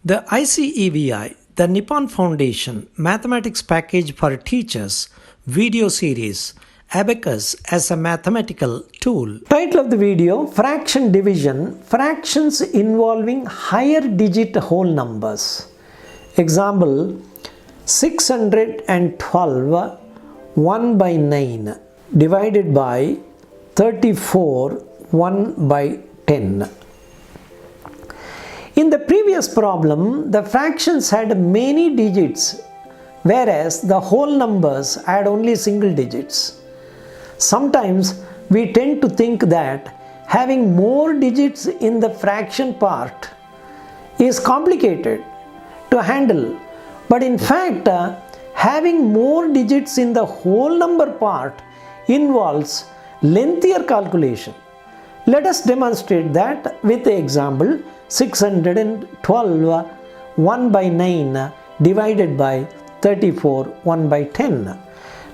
The ICEVI, the Nippon Foundation Mathematics Package for Teachers video series, Abacus as a Mathematical Tool. Title of the video, Fraction Division, Fractions Involving Higher Digit Whole Numbers. Example, 612 1 by 9 divided by 34 1 by 10. In the previous problem, the fractions had many digits, whereas the whole numbers had only single digits. Sometimes we tend to think that having more digits in the fraction part is complicated to handle, but in fact, having more digits in the whole number part involves lengthier calculation. Let us demonstrate that with the example 612 1 by 9 divided by 34 1 by 10.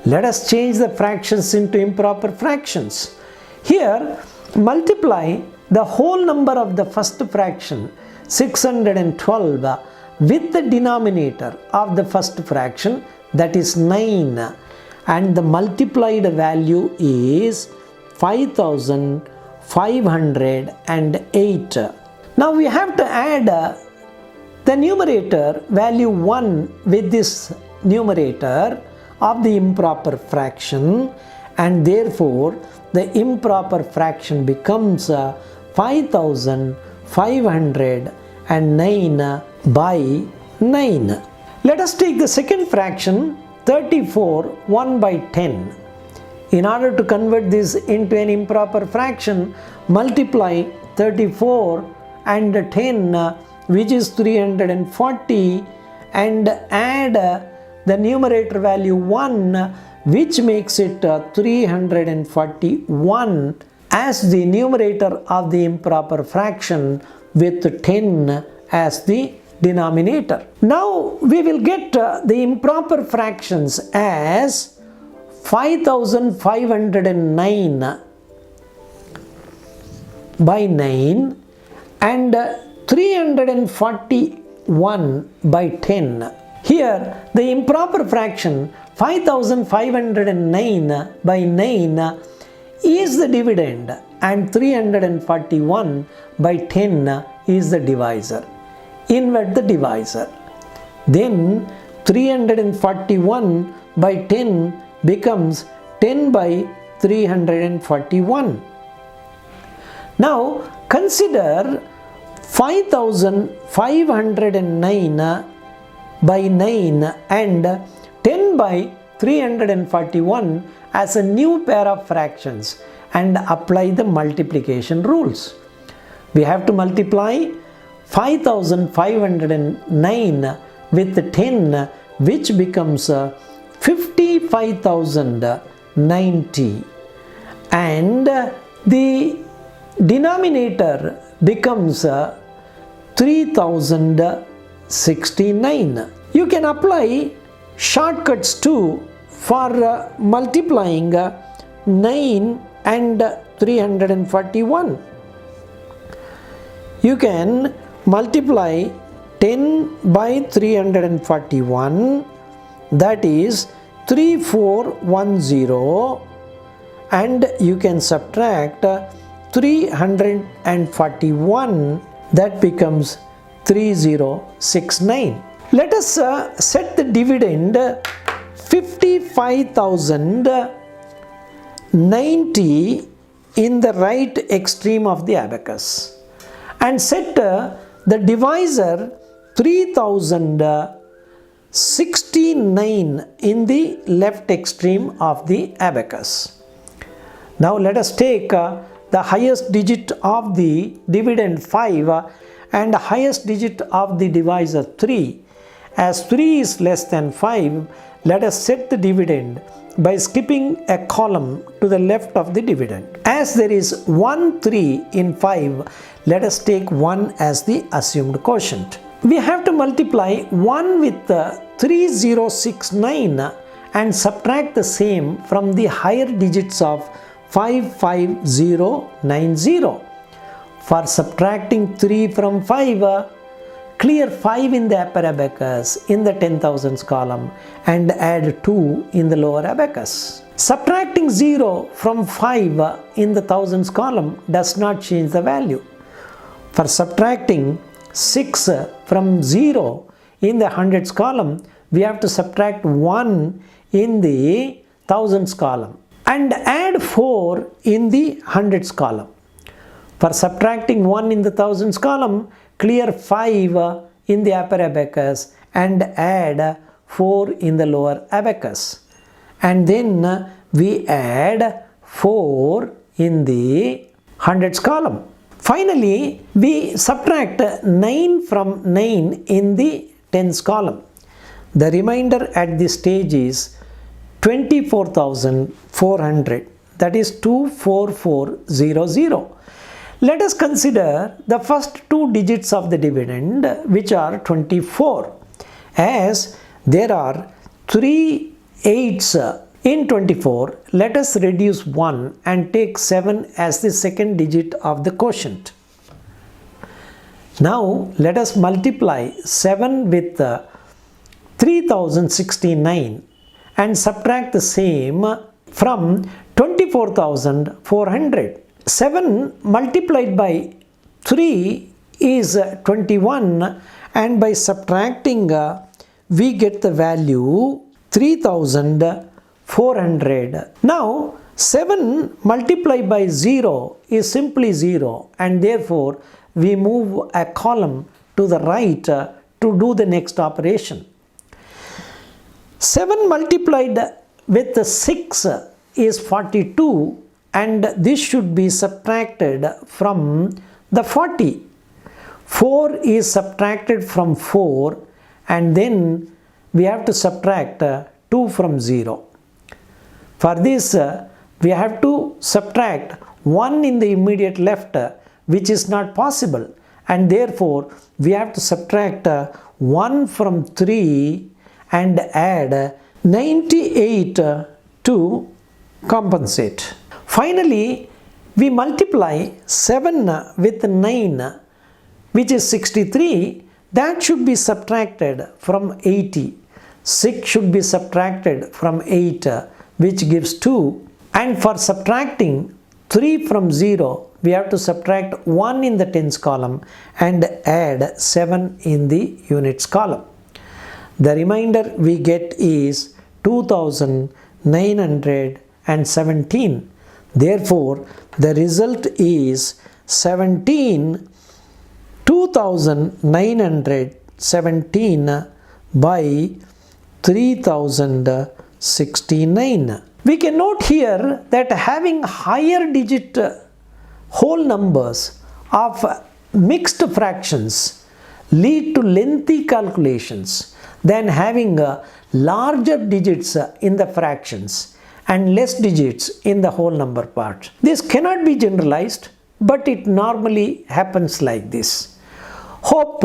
Let us change the fractions into improper fractions. Here, multiply the whole number of the first fraction 612 with the denominator of the first fraction, that is 9, and the multiplied value is 5508. Now we have to add the numerator value 1 with this numerator of the improper fraction, and therefore the improper fraction becomes 5509 by 9. Let us take the second fraction 34 1 by 10. In order to convert this into an improper fraction, multiply 34 and 10, which is 340, and add the numerator value 1, which makes it 341 as the numerator of the improper fraction with 10 as the denominator. Now we will get the improper fractions as 5509 by 9 and 341 by 10. Here the improper fraction 5509 by 9 is the dividend and 341 by 10 is the divisor. Invert the divisor. Then 341 by 10 becomes 10 by 341. Now consider 5509 by 9 and 10 by 341 as a new pair of fractions and apply the multiplication rules. We have to multiply 5509 with 10, which becomes 55,090, and the denominator becomes 3069. You can apply shortcuts too for multiplying 9 and 341. You can multiply 10 by 341, that is 3410, and you can subtract 341, that becomes 3069. Let us set the dividend 55,090 in the right extreme of the abacus and set the divisor 3069 in the left extreme of the abacus. Now let us take the highest digit of the dividend 5 and the highest digit of the divisor 3. As 3 is less than 5, let us set the dividend by skipping a column to the left of the dividend. As there is 1 3 in 5, let us take 1 as the assumed quotient. We have to multiply 1 with 3069 and subtract the same from the higher digits of 55090. For subtracting 3 from 5, clear 5 in the upper abacus in the 10,000s column and add 2 in the lower abacus. Subtracting 0 from 5 in the thousands column does not change the value. For subtracting 6 from 0 in the hundreds column, we have to subtract 1 in the thousands column and add 4 in the hundreds column. For subtracting 1 in the thousands column, clear 5 in the upper abacus and add 4 in the lower abacus. And then we add 4 in the hundreds column. Finally, we subtract 9 from 9 in the tens column. The remainder at this stage is 24,400, that is 24400. Let us consider the first 2 digits of the dividend, which are 24. As there are 3 8s in 24, let us reduce 1 and take 7 as the second digit of the quotient. Now let us multiply 7 with 3069 and subtract the same from 24,400. 7 multiplied by 3 is 21, and by subtracting we get the value 3,400. Now 7 multiplied by 0 is simply 0, and therefore we move a column to the right to do the next operation. 7 multiplied with 6 is 42, and this should be subtracted from the 40. 4 is subtracted from 4, and then we have to subtract 2 from 0. For this, we have to subtract 1 in the immediate left, which is not possible, and therefore we have to subtract 1 from 3 and add 98 to compensate. Finally, we multiply 7 with 9, which is 63. That should be subtracted from 80. 6 should be subtracted from 8, which gives 2. And for subtracting 3 from 0, we have to subtract 1 in the tens column and add 7 in the units column. The remainder we get is 2,917. Therefore, the result is 2,917 by 3,069. We can note here that having higher digit whole numbers of mixed fractions lead to lengthy calculations than having larger digits in the fractions and less digits in the whole number part. This cannot be generalized, but it normally happens like this. Hope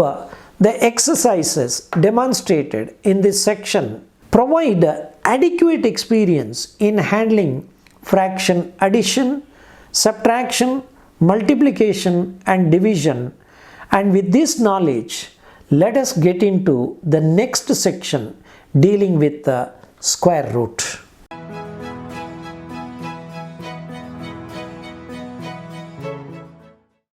the exercises demonstrated in this section provide adequate experience in handling fraction addition, subtraction, multiplication and division. And with this knowledge, let us get into the next section dealing with the square root.